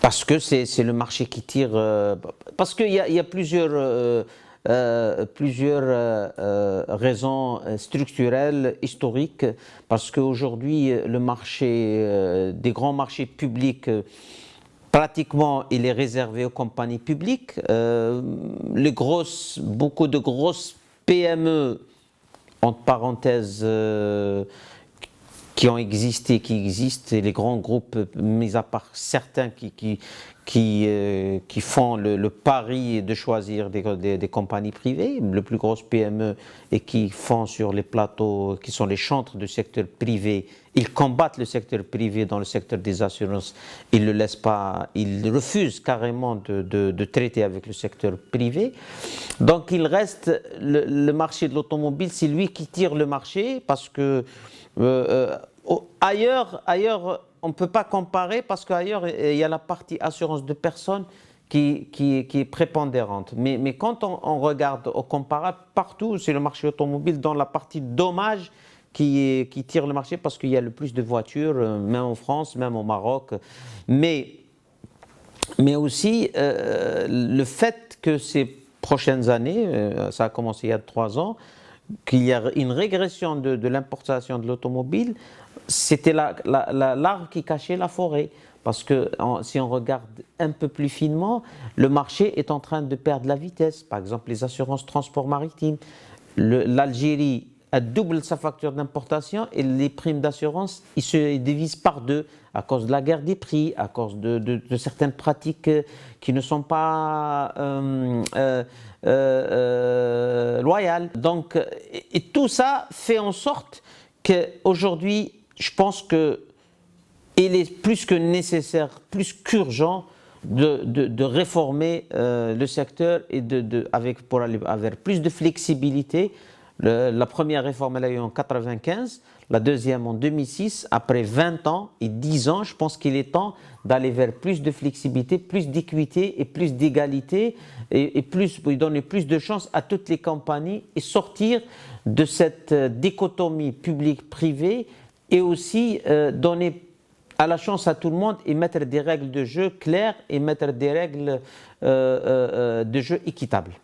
Parce que c'est le marché qui tire. Parce qu'il y a plusieurs raisons structurelles, historiques. Parce qu'aujourd'hui, le marché des grands marchés publics, pratiquement, il est réservé aux compagnies publiques. Beaucoup de grosses PME, entre parenthèses, qui ont existé, qui existent, et les grands groupes, mis à part certains qui font le pari de choisir des compagnies privées, le plus grosse PME, et qui font sur les plateaux, qui sont les chantres du secteur privé, ils combattent le secteur privé dans le secteur des assurances, ils ne le laissent pas, ils refusent carrément de traiter avec le secteur privé. Donc il reste le marché de l'automobile, c'est lui qui tire le marché parce que ailleurs, on ne peut pas comparer parce qu'ailleurs, il y a la partie assurance de personnes qui est prépondérante. Mais quand on regarde au comparable, partout, c'est le marché automobile dans la partie dommages qui tire le marché parce qu'il y a le plus de voitures, même en France, même au Maroc. Mais, mais aussi, le fait que ces prochaines années, ça a commencé il y a 3 ans, qu'il y a une régression de l'importation de l'automobile, c'était l'arbre qui cachait la forêt. Parce que si on regarde un peu plus finement, le marché est en train de perdre la vitesse. Par exemple, les assurances transport maritime. L'Algérie a double sa facture d'importation et les primes d'assurance, ils se divisent par deux à cause de la guerre des prix, à cause de certaines pratiques qui ne sont pas loyales. Donc, et tout ça fait en sorte qu'aujourd'hui, je pense qu'il est plus que nécessaire, plus qu'urgent de réformer le secteur et pour aller vers plus de flexibilité. La première réforme, elle a eu en 1995, la deuxième en 2006. Après 20 ans et 10 ans, je pense qu'il est temps d'aller vers plus de flexibilité, plus d'équité et plus d'égalité et donner plus de chance à toutes les compagnies et sortir de cette dichotomie public-privé et aussi donner à la chance à tout le monde et mettre des règles de jeu claires et mettre des règles de jeu équitables.